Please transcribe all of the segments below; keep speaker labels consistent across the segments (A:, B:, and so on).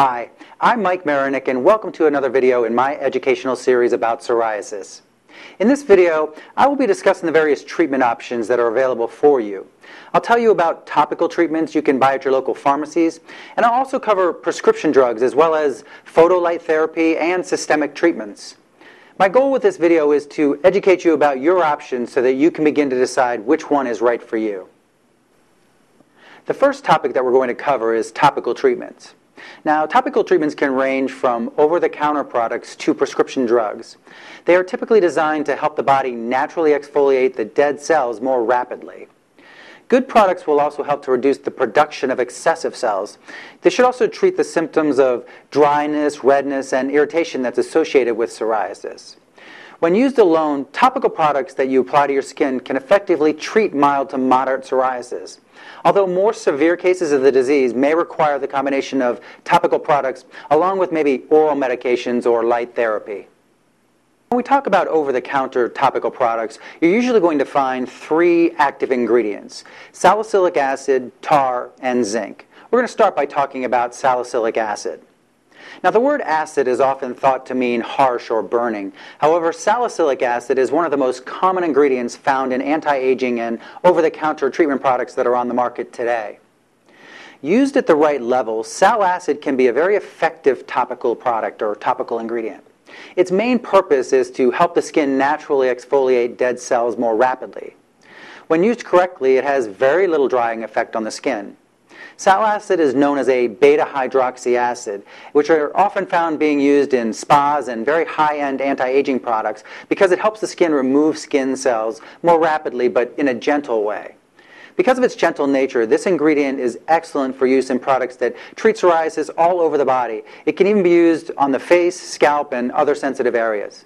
A: Hi, I'm Mike Marinick and welcome to another video in my educational series about psoriasis. In this video, I will be discussing the various treatment options that are available for you. I'll tell you about topical treatments you can buy at your local pharmacies, and I'll also cover prescription drugs as well as photolight therapy and systemic treatments. My goal with this video is to educate you about your options so that you can begin to decide which one is right for you. The first topic that we're going to cover is topical treatments. Now, topical treatments can range from over-the-counter products to prescription drugs. They are typically designed to help the body naturally exfoliate the dead cells more rapidly. Good products will also help to reduce the production of excessive cells. They should also treat the symptoms of dryness, redness, and irritation that's associated with psoriasis. When used alone, topical products that you apply to your skin can effectively treat mild to moderate psoriasis. Although more severe cases of the disease may require the combination of topical products along with maybe oral medications or light therapy. When we talk about over-the-counter topical products, you're usually going to find three active ingredients: salicylic acid, tar, and zinc. We're going to start by talking about salicylic acid. Now, the word acid is often thought to mean harsh or burning. However, salicylic acid is one of the most common ingredients found in anti-aging and over-the-counter treatment products that are on the market today. Used at the right level, sal acid can be a very effective topical product or topical ingredient. Its main purpose is to help the skin naturally exfoliate dead cells more rapidly. When used correctly, it has very little drying effect on the skin. Sal acid is known as a beta-hydroxy acid, which are often found being used in spas and very high-end anti-aging products because it helps the skin remove skin cells more rapidly but in a gentle way. Because of its gentle nature, this ingredient is excellent for use in products that treat psoriasis all over the body. It can even be used on the face, scalp, and other sensitive areas.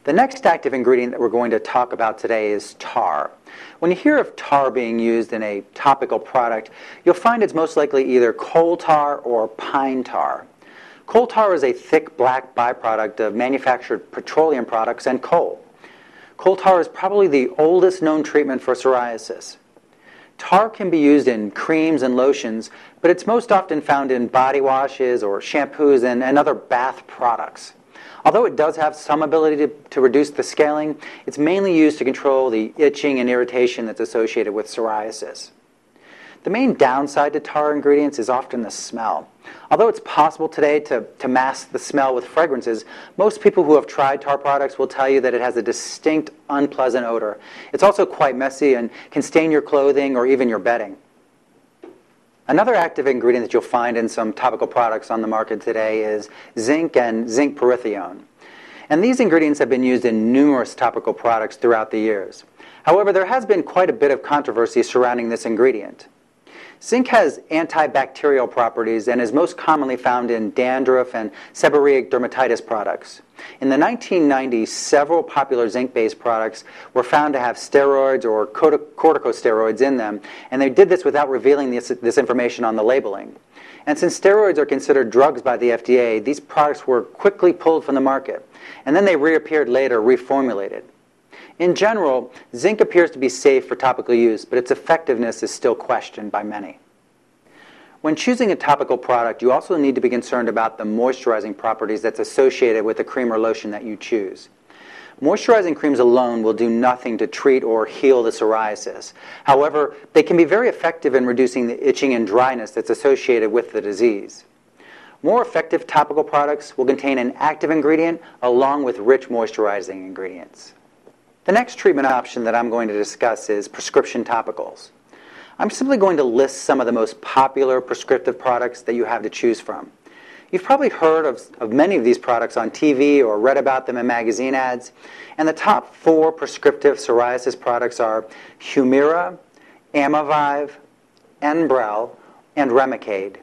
A: The next active ingredient that we're going to talk about today is tar. When you hear of tar being used in a topical product, you'll find it's most likely either coal tar or pine tar. Coal tar is a thick black byproduct of manufactured petroleum products and coal. Coal tar is probably the oldest known treatment for psoriasis. Tar can be used in creams and lotions, but it's most often found in body washes or shampoos and other bath products. Although it does have some ability to reduce the scaling, it's mainly used to control the itching and irritation that's associated with psoriasis. The main downside to tar ingredients is often the smell. Although it's possible today to mask the smell with fragrances, most people who have tried tar products will tell you that it has a distinct, unpleasant odor. It's also quite messy and can stain your clothing or even your bedding. Another active ingredient that you'll find in some topical products on the market today is zinc and zinc pyrithione. And these ingredients have been used in numerous topical products throughout the years. However, there has been quite a bit of controversy surrounding this ingredient. Zinc has antibacterial properties and is most commonly found in dandruff and seborrheic dermatitis products. In the 1990s, several popular zinc-based products were found to have steroids or corticosteroids in them, and they did this without revealing this information on the labeling. And since steroids are considered drugs by the FDA, these products were quickly pulled from the market, and then they reappeared later reformulated. In general, zinc appears to be safe for topical use, but its effectiveness is still questioned by many. When choosing a topical product, you also need to be concerned about the moisturizing properties that's associated with the cream or lotion that you choose. Moisturizing creams alone will do nothing to treat or heal the psoriasis. However, they can be very effective in reducing the itching and dryness that's associated with the disease. More effective topical products will contain an active ingredient along with rich moisturizing ingredients. The next treatment option that I'm going to discuss is prescription topicals. I'm simply going to list some of the most popular prescriptive products that you have to choose from. You've probably heard of many of these products on TV or read about them in magazine ads, and the top 4 prescriptive psoriasis products are Humira, Amivive, Enbrel, and Remicade.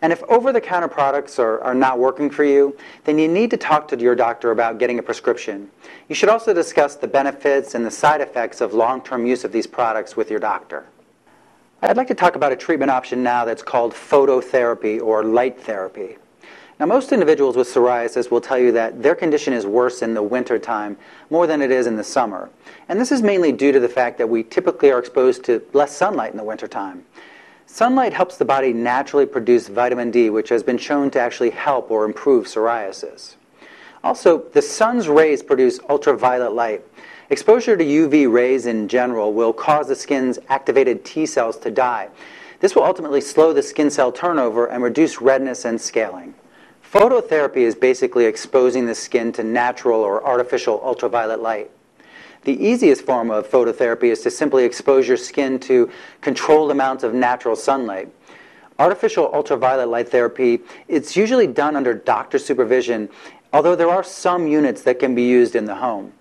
A: And if over-the-counter products are not working for you, then you need to talk to your doctor about getting a prescription. You should also discuss the benefits and the side effects of long-term use of these products with your doctor. I'd like to talk about a treatment option now that's called phototherapy or light therapy. Now, most individuals with psoriasis will tell you that their condition is worse in the winter time more than it is in the summer. And this is mainly due to the fact that we typically are exposed to less sunlight in the winter time. Sunlight helps the body naturally produce vitamin D, which has been shown to actually help or improve psoriasis. Also, the sun's rays produce ultraviolet light. Exposure to UV rays in general will cause the skin's activated T cells to die. This will ultimately slow the skin cell turnover and reduce redness and scaling. Phototherapy is basically exposing the skin to natural or artificial ultraviolet light. The easiest form of phototherapy is to simply expose your skin to controlled amounts of natural sunlight. Artificial ultraviolet light therapy, it's usually done under doctor supervision, although there are some units that can be used in the home.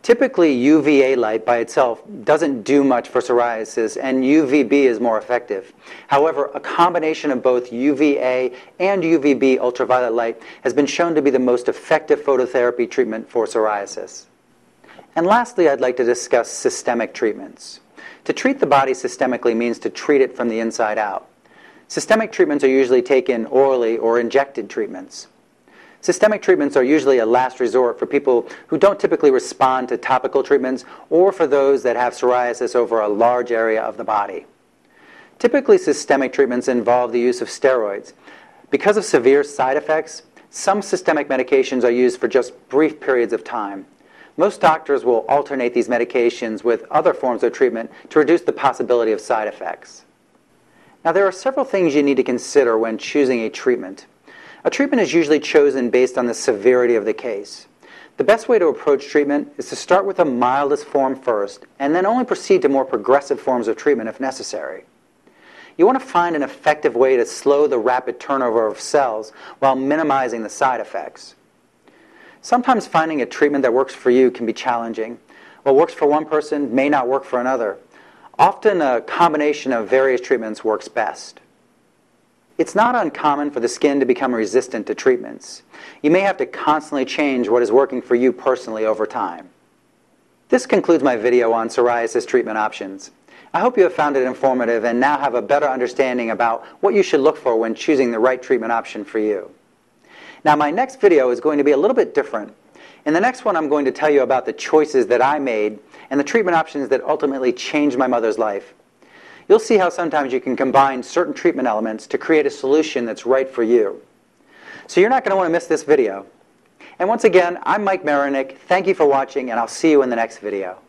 A: Typically, UVA light by itself doesn't do much for psoriasis, and UVB is more effective. However, a combination of both UVA and UVB ultraviolet light has been shown to be the most effective phototherapy treatment for psoriasis. And lastly, I'd like to discuss systemic treatments. To treat the body systemically means to treat it from the inside out. Systemic treatments are usually taken orally or injected treatments. Systemic treatments are usually a last resort for people who don't typically respond to topical treatments or for those that have psoriasis over a large area of the body. Typically, systemic treatments involve the use of steroids. Because of severe side effects, some systemic medications are used for just brief periods of time. Most doctors will alternate these medications with other forms of treatment to reduce the possibility of side effects. Now, there are several things you need to consider when choosing a treatment. A treatment is usually chosen based on the severity of the case. The best way to approach treatment is to start with the mildest form first, and then only proceed to more progressive forms of treatment if necessary. You want to find an effective way to slow the rapid turnover of cells while minimizing the side effects. Sometimes finding a treatment that works for you can be challenging. What works for one person may not work for another. Often a combination of various treatments works best. It's not uncommon for the skin to become resistant to treatments. You may have to constantly change what is working for you personally over time. This concludes my video on psoriasis treatment options. I hope you have found it informative and now have a better understanding about what you should look for when choosing the right treatment option for you. Now, my next video is going to be a little bit different. In the next one, I'm going to tell you about the choices that I made and the treatment options that ultimately changed my mother's life. You'll see how sometimes you can combine certain treatment elements to create a solution that's right for you. So you're not going to want to miss this video. And once again, I'm Mike Marinick. Thank you for watching, and I'll see you in the next video.